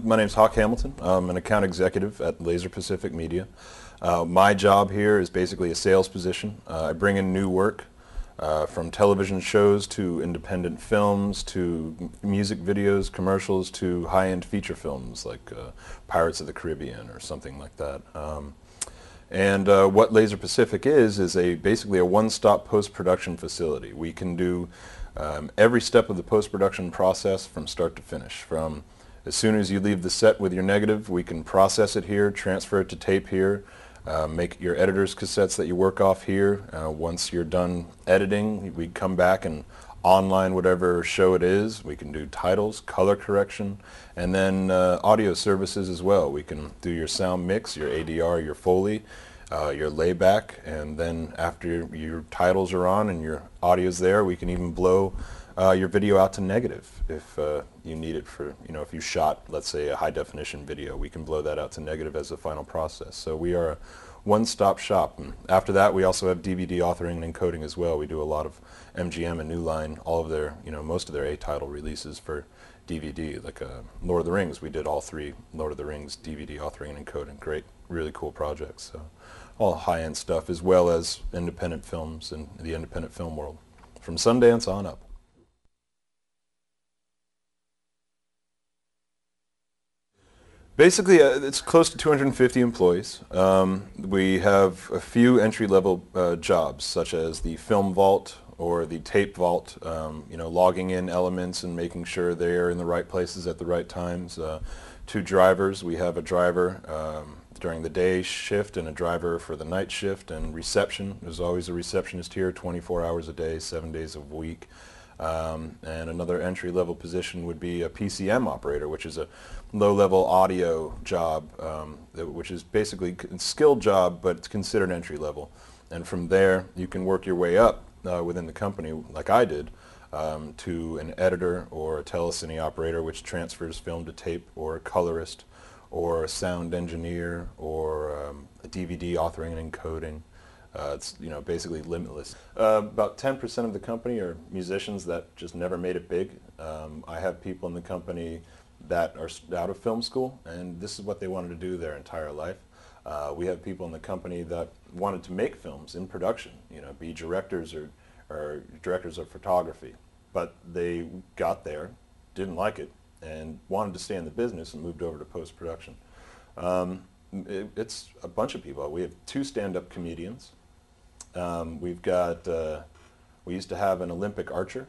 My name's Hawk Hamilton. I'm an account executive at LaserPacific Media. My job here is basically a sales position. I bring in new work from television shows to independent films to music videos, commercials to high-end feature films like Pirates of the Caribbean or something like that. And what LaserPacific is basically a one-stop post-production facility. We can do every step of the post-production process from start to finish. From as soon as you leave the set with your negative, we can process it here, transfer it to tape here, make your editor's cassettes that you work off here. Once you're done editing, we come back and online whatever show it is. We can do titles, color correction, and then audio services as well. We can do your sound mix, your ADR, your Foley, your layback, and then after your titles are on and your audio's there, we can even blow your video out to negative if you need it for, if you shot, let's say, a high definition video, we can blow that out to negative as a final process. So we are a one-stop shop. And after that, we also have DVD authoring and encoding as well. We do a lot of MGM and New Line, all of their, most of their A-title releases for DVD, like Lord of the Rings. We did all 3 Lord of the Rings DVD authoring and encoding. Great, really cool projects. So all high-end stuff as well as independent films in the independent film world from Sundance on up. Basically, it's close to 250 employees. We have a few entry-level jobs, such as the film vault or the tape vault, logging in elements and making sure they're in the right places at the right times. 2 drivers. We have a driver during the day shift and a driver for the night shift, and reception. There's always a receptionist here 24 hours a day, 7 days a week. And another entry-level position would be a PCM operator, which is a low-level audio job, which is basically a skilled job, but it's considered entry-level. And from there, you can work your way up within the company, like I did, to an editor or a telecine operator, which transfers film to tape, or a colorist, or a sound engineer, or a DVD authoring and encoding. It's basically limitless. About 10% of the company are musicians that just never made it big. I have people in the company that are out of film school, and this is what they wanted to do their entire life. We have people in the company that wanted to make films in production, be directors or directors of photography, but they got there, didn't like it, and wanted to stay in the business and moved over to post-production. It's a bunch of people. We have 2 stand-up comedians. We've got, we used to have an Olympic archer.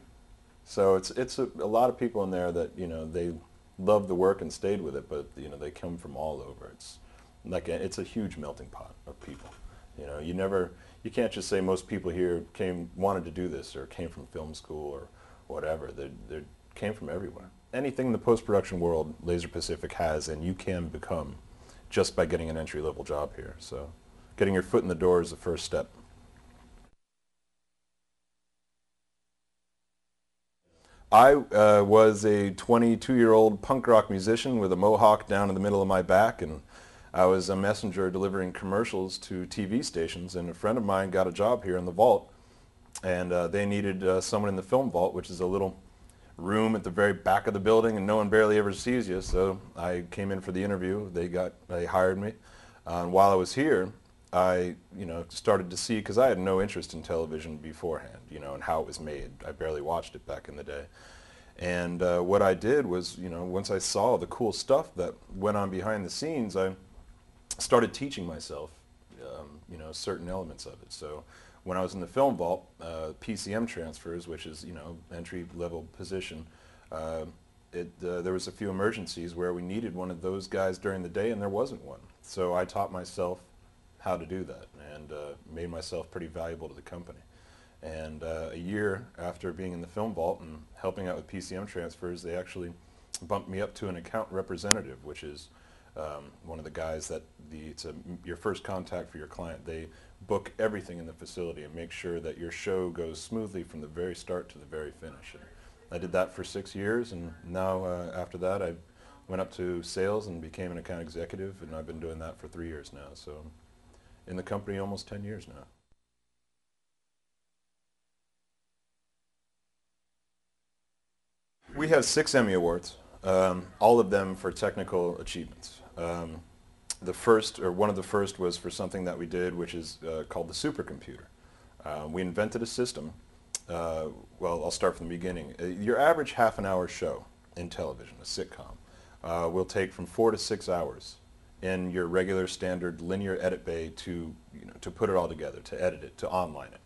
So it's a lot of people in there that, they love the work and stayed with it, but, they come from all over. It's like it's a huge melting pot of people. You can't just say most people here wanted to do this or came from film school or whatever. They came from everywhere. Anything in the post-production world, LaserPacific has, and you can become just by getting an entry-level job here. So getting your foot in the door is the first step. I was a 22-year-old punk rock musician with a mohawk down in the middle of my back, and I was a messenger delivering commercials to TV stations, and a friend of mine got a job here in the vault, and they needed someone in the film vault, which is a little room at the very back of the building, and no one barely ever sees you, so I came in for the interview. They hired me. And while I was here, I, started to see, because I had no interest in television beforehand, and how it was made. I barely watched it back in the day. And what I did was, once I saw the cool stuff that went on behind the scenes, I started teaching myself, certain elements of it. So when I was in the film vault, PCM transfers, which is, entry-level position, there was a few emergencies where we needed one of those guys during the day, and there wasn't one. So I taught myself how to do that, and made myself pretty valuable to the company. And a year after being in the film vault and helping out with PCM transfers, they actually bumped me up to an account representative, which is one of the guys that it's your first contact for your client. They book everything in the facility and make sure that your show goes smoothly from the very start to the very finish. And I did that for 6 years, and now after that I went up to sales and became an account executive, and I've been doing that for 3 years now. So in the company almost 10 years now. We have 6 Emmy Awards. all of them for technical achievements. The first, or one of the first, was for something that we did, which is called the supercomputer. We invented a system. Well, I'll start from the beginning. Your average half-an-hour show in television, a sitcom, will take from 4 to 6 hours in your regular standard linear edit bay to, to put it all together, to edit it, to online it.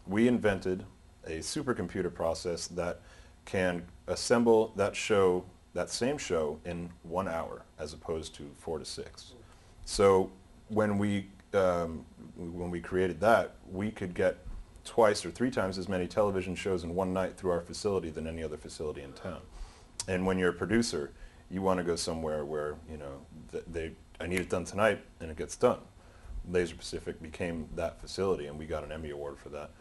We invented a supercomputer process that can assemble that show, that same show, in 1 hour as opposed to 4 to 6. So when we created that, we could get twice or 3 times as many television shows in one night through our facility than any other facility in town. And when you're a producer, you want to go somewhere where, I need it done tonight, and it gets done. LaserPacific became that facility, and we got an Emmy Award for that.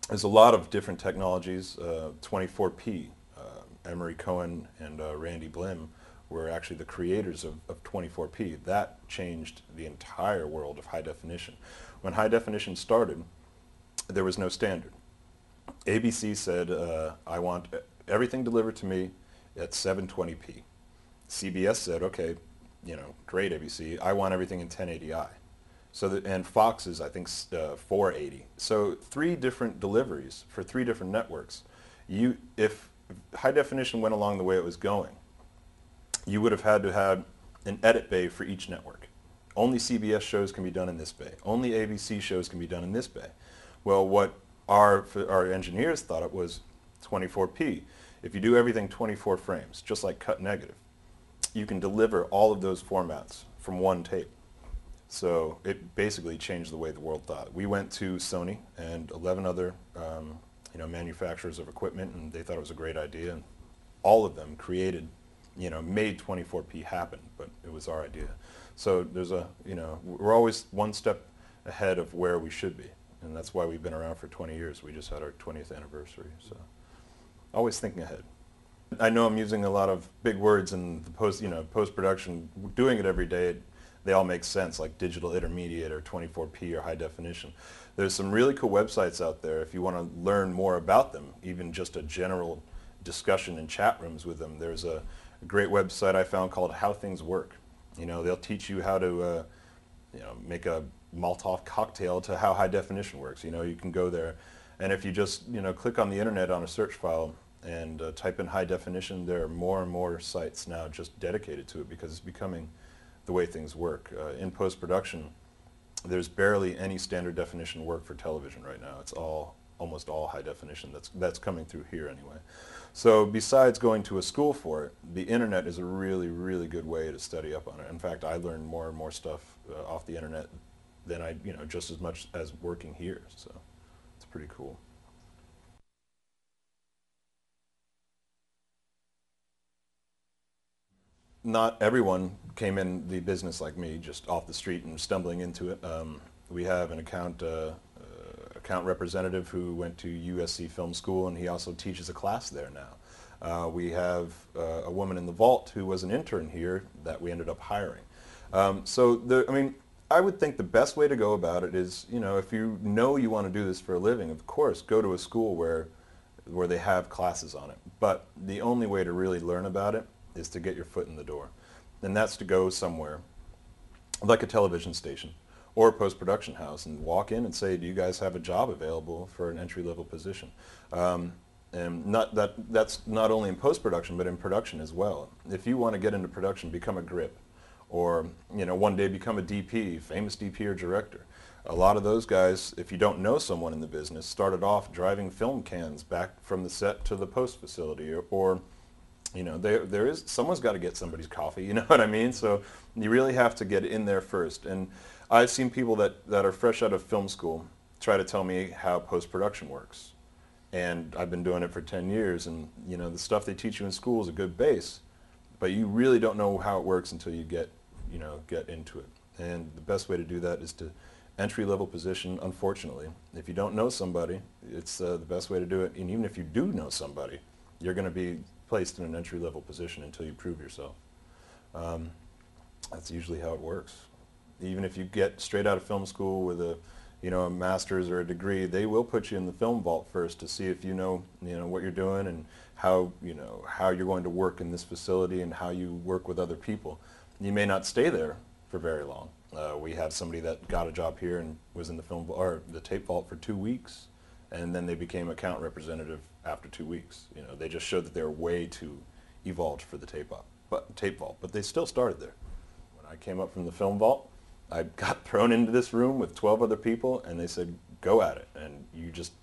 There's a lot of different technologies. 24p, Emery Cohen and Randy Blim were actually the creators of 24p. That changed the entire world of high definition. When high definition started, there was no standard. ABC said, I want everything delivered to me at 720p. CBS said, okay, great ABC, I want everything in 1080i. And Fox is, I think, 480. So 3 different deliveries for 3 different networks. If high definition went along the way it was going, you would have had to have an edit bay for each network. Only CBS shows can be done in this bay. Only ABC shows can be done in this bay. Well, what our engineers thought it was 24p. If you do everything 24 frames, just like cut negative, you can deliver all of those formats from one tape. So it basically changed the way the world thought. We went to Sony and 11 other manufacturers of equipment, and they thought it was a great idea. And all of them created, made 24p happen, but it was our idea. So there's we're always one step ahead of where we should be. And that's why we've been around for 20 years. We just had our 20th anniversary. So always thinking ahead. I know I'm using a lot of big words in the post-production. Doing it every day, they all make sense, like digital intermediate or 24p or high definition. There's some really cool websites out there if you want to learn more about them, even just a general discussion in chat rooms with them. There's a great website I found called How Things Work. They'll teach you how to make a Molotov cocktail to how high definition works. You can go there, and if you just click on the internet on a search file and type in high definition, there are more and more sites now just dedicated to it because it's becoming the way things work. In post-production, there's barely any standard definition work for television right now. It's almost all high definition. That's coming through here anyway. So besides going to a school for it, the internet is a really, really good way to study up on it. In fact, I learned more and more stuff off the internet than just as much as working here. So it's pretty cool. Not everyone came in the business like me, just off the street and stumbling into it. We have an account representative who went to USC Film School, and he also teaches a class there now. We have a woman in the vault who was an intern here that we ended up hiring. I would think the best way to go about it is, if you want to do this for a living, of course, go to a school where they have classes on it. But the only way to really learn about it is to get your foot in the door. And that's to go somewhere like a television station or a post-production house and walk in and say, do you guys have a job available for an entry-level position? And that's not only in post-production, but in production as well. If you want to get into production, become a grip, or one day become a DP, famous DP or director. A lot of those guys, if you don't know someone in the business, started off driving film cans back from the set to the post facility, or someone's got to get somebody's coffee, you know what I mean? So you really have to get in there first. And I've seen people that are fresh out of film school try to tell me how post-production works. And I've been doing it for 10 years, and the stuff they teach you in school is a good base, but you really don't know how it works until you get into it. And the best way to do that is to entry-level position, unfortunately. If you don't know somebody, it's the best way to do it. And even if you do know somebody, you're going to be placed in an entry-level position until you prove yourself. That's usually how it works. Even if you get straight out of film school with a a master's or a degree, they will put you in the film vault first to see if what you're doing and how you're going to work in this facility and how you work with other people. You may not stay there for very long. We had somebody that got a job here and was in the or the tape vault for 2 weeks, and then they became account representative after 2 weeks. They just showed that they were way too evolved for the tape vault, but they still started there. When I came up from the film vault, I got thrown into this room with 12 other people, and they said, go at it. And you just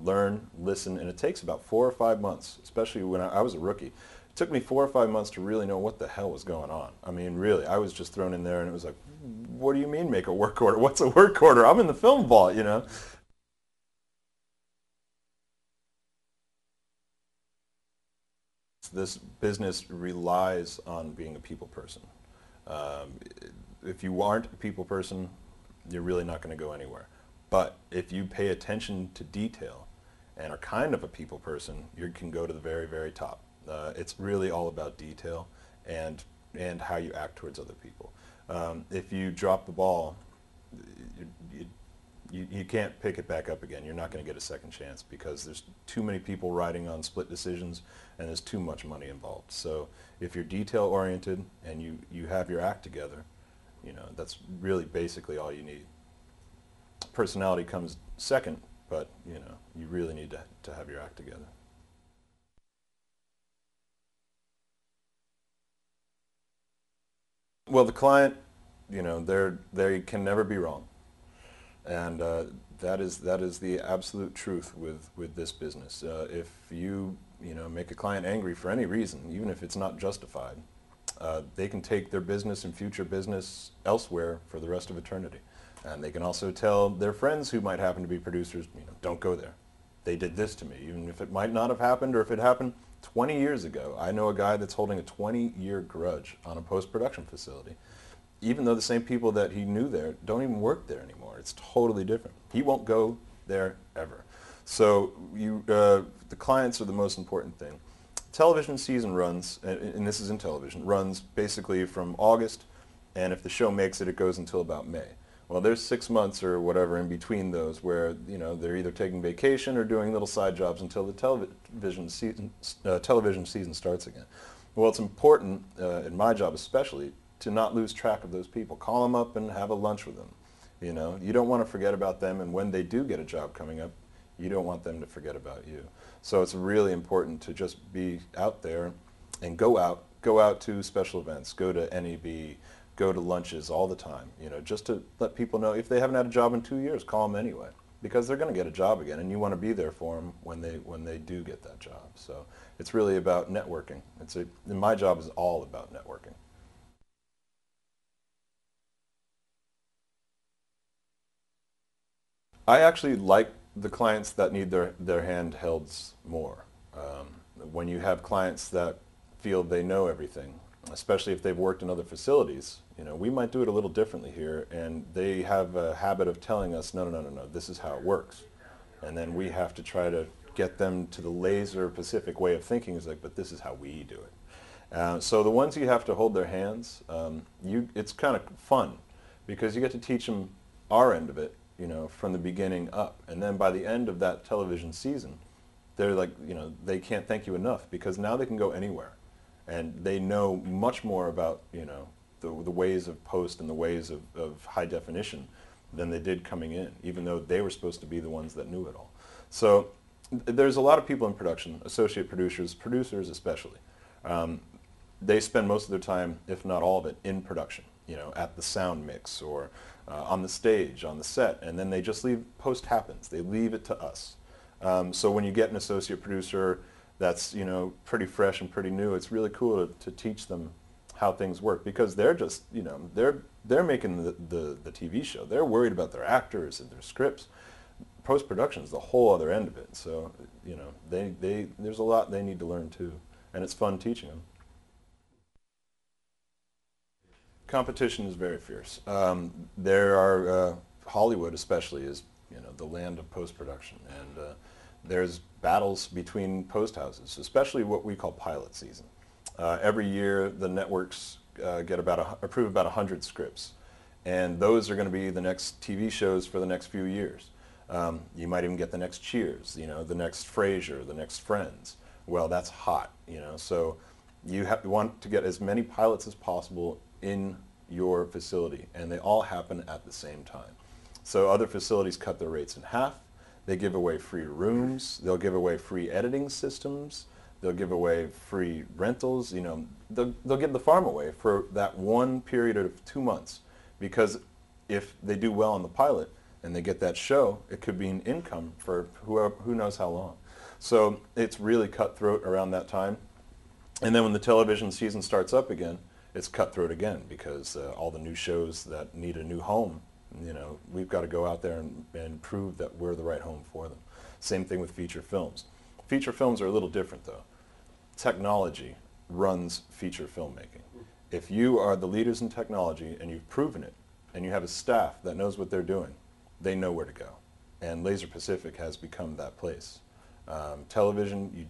learn, listen, and it takes about 4 or 5 months, especially when I was a rookie. It took me 4 or 5 months to really know what the hell was going on. I mean, really, I was just thrown in there, and it was like, what do you mean make a work order? What's a work order? I'm in the film vault. This business relies on being a people person. Um, if you aren't a people person, you're really not going to go anywhere. But if you pay attention to detail and are kind of a people person, you can go to the very, very top. It's really all about detail and how you act towards other people. If you drop the ball, you can't pick it back up again. You're not going to get a second chance because there's too many people riding on split decisions and there's too much money involved. So if you're detail oriented and you have your act together, that's really basically all you need. Personality comes second, but you really need to have your act together. Well, the client, they can never be wrong. And that is the absolute truth with this business. If you make a client angry for any reason, even if it's not justified, they can take their business and future business elsewhere for the rest of eternity. And they can also tell their friends who might happen to be producers, don't go there. They did this to me, even if it might not have happened or if it happened 20 years ago. I know a guy that's holding a 20-year grudge on a post-production facility, even though the same people that he knew there don't even work there anymore. It's totally different. He won't go there ever. So the clients are the most important thing. Television season runs, and this is in television, runs basically from August, and if the show makes it, it goes until about May. Well, there's 6 months or whatever in between those where they're either taking vacation or doing little side jobs until the television season starts again. Well, it's important, in my job especially, to not lose track of those people. Call them up and have a lunch with them. You don't want to forget about them, and when they do get a job coming up, you don't want them to forget about you. So it's really important to just be out there and go out to special events, go to NEB, go to lunches all the time, just to let people know if they haven't had a job in 2 years, call them anyway, because they're going to get a job again, and you want to be there for them when they do get that job. So it's really about networking. And my job is all about networking. I actually like the clients that need their handhelds more. When you have clients that feel they know everything, especially if they've worked in other facilities, we might do it a little differently here, and they have a habit of telling us, no, no, no, no, no, this is how it works. And then we have to try to get them to the LaserPacific way of thinking, is like, but this is how we do it. So the ones you have to hold their hands, it's kind of fun because you get to teach them our end of it, from the beginning up. And then by the end of that television season, they're like, they can't thank you enough because now they can go anywhere. And they know much more about, the ways of post and the ways of high definition than they did coming in, even though they were supposed to be the ones that knew it all. So there's a lot of people in production, associate producers especially. They spend most of their time, if not all of it, in production, at the sound mix or on the stage, on the set, and then they just leave, post happens. They leave it to us. So when you get an associate producer that's, pretty fresh and pretty new, it's really cool to teach them how things work because they're just, they're making the TV show. They're worried about their actors and their scripts. Post-production is the whole other end of it. So, there's a lot they need to learn too, and it's fun teaching them. Competition is very fierce. There are Hollywood, especially, is the land of post-production, and there's battles between post houses, especially what we call pilot season. Every year, the networks approve about 100 scripts, And those are going to be the next TV shows for the next few years. You might even get the next Cheers, the next Frasier, the next Friends. Well, that's hot, So you want to get as many pilots as possible in your facility, and they all happen at the same time. So other facilities cut their rates in half. They give away free rooms. They'll give away free editing systems. They'll give away free rentals. They'll give the farm away for that one period of 2 months, because if they do well on the pilot and they get that show, it could be an income for who knows how long. So it's really cutthroat around that time. And then when the television season starts up again, it's cutthroat again, because all the new shows that need a new home, we've got to go out there and prove that we're the right home for them. Same thing with feature films. Feature films are a little different though. Technology runs feature filmmaking. If you are the leaders in technology and you've proven it, and you have a staff that knows what they're doing, they know where to go. And LaserPacific has become that place. Television,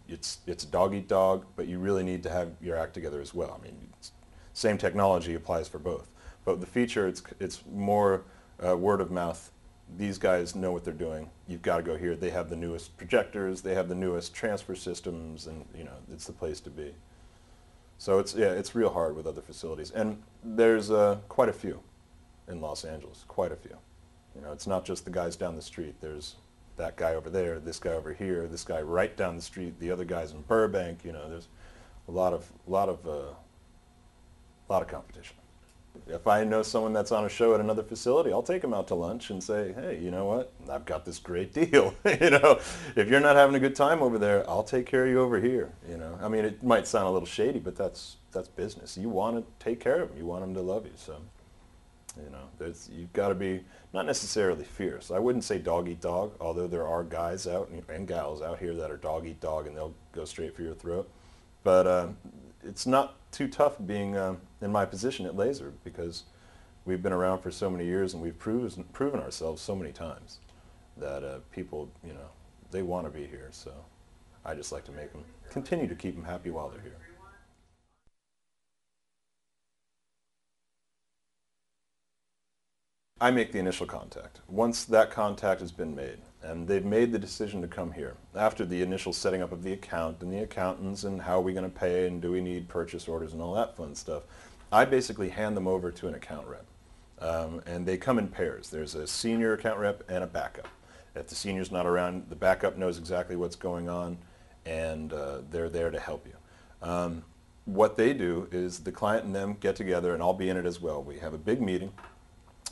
it's dog eat dog, but you really need to have your act together as well. I mean, same technology applies for both. But the feature, it's more word of mouth. These guys know what they're doing. You've got to go here. They have the newest projectors. They have the newest transfer systems, and it's the place to be. So it's real hard with other facilities, and there's quite a few in Los Angeles. Quite a few. It's not just the guys down the street. There's that guy over there, this guy over here, this guy right down the street, the other guys in Burbank. There's a lot of competition. If I know someone that's on a show at another facility, I'll take them out to lunch and say, hey, you know what? I've got this great deal. If you're not having a good time over there, I'll take care of you over here. I mean, it might sound a little shady, but that's business. You want to take care of them. You want them to love you. So, you've got to be not necessarily fierce. I wouldn't say dog eat dog, although there are guys out and gals out here that are dog eat dog, and they'll go straight for your throat. But it's not too tough being in my position at Laser, because we've been around for so many years and we've proven ourselves so many times that people, they want to be here. So I just like to continue to keep them happy while they're here. I make the initial contact. Once that contact has been made, and they've made the decision to come here, after the initial setting up of the account and the accountants and how are we going to pay and do we need purchase orders and all that fun stuff, I basically hand them over to an account rep. And they come in pairs. There's a senior account rep and a backup. If the senior's not around, the backup knows exactly what's going on, and they're there to help you. What they do is the client and them get together, and I'll be in it as well. We have a big meeting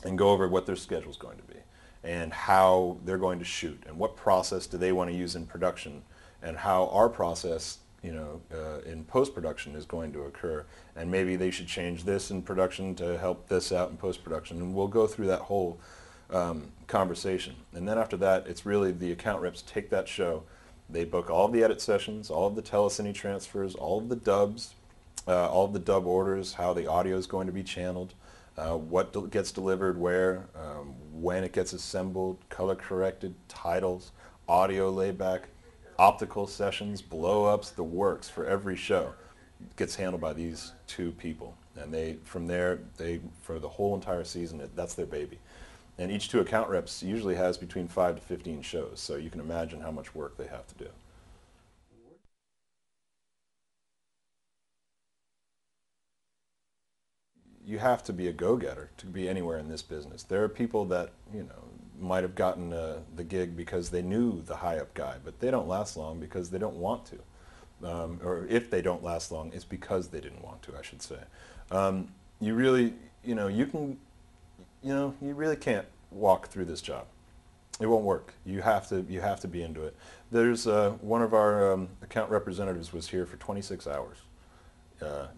and go over what their schedule's going to be and how they're going to shoot and what process do they want to use in production and how our process, in post-production is going to occur, and maybe they should change this in production to help this out in post-production, and we'll go through that whole conversation. And then after that, it's really the account reps take that show, they book all of the edit sessions, all of the telecine transfers, all of the dubs, all of the dub orders, how the audio is going to be channeled, what gets delivered where, when it gets assembled, color corrected, titles, audio layback, optical sessions, blow-ups, the works for every show gets handled by these two people. And from there, for the whole entire season, that's their baby. And each two account reps usually has between 5 to 15 shows, so you can imagine how much work they have to do. You have to be a go-getter to be anywhere in this business. There are people that, might have gotten the gig because they knew the high-up guy, but they don't last long because they don't want to. Or if they don't last long, it's because they didn't want to, I should say. You really, you really can't walk through this job. It won't work. You have to be into it. There's one of our account representatives was here for 26 hours.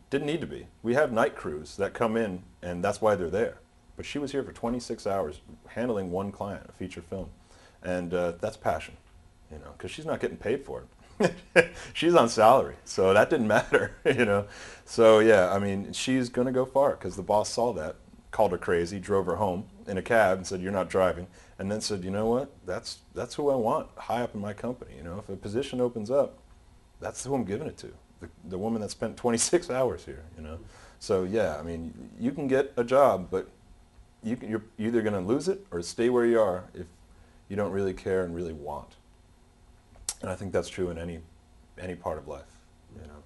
Didn't need to be. We have night crews that come in, and that's why they're there. But she was here for 26 hours handling one client, a feature film. And that's passion, because she's not getting paid for it. She's on salary, so that didn't matter, So yeah, I mean, she's going to go far because the boss saw that, called her crazy, drove her home in a cab and said, you're not driving, and then said, you know what, that's who I want high up in my company. If a position opens up, that's who I'm giving it to. The woman that spent 26 hours here, So yeah, I mean, you can get a job, but you're either going to lose it or stay where you are if you don't really care and really want. And I think that's true in any part of life, you know.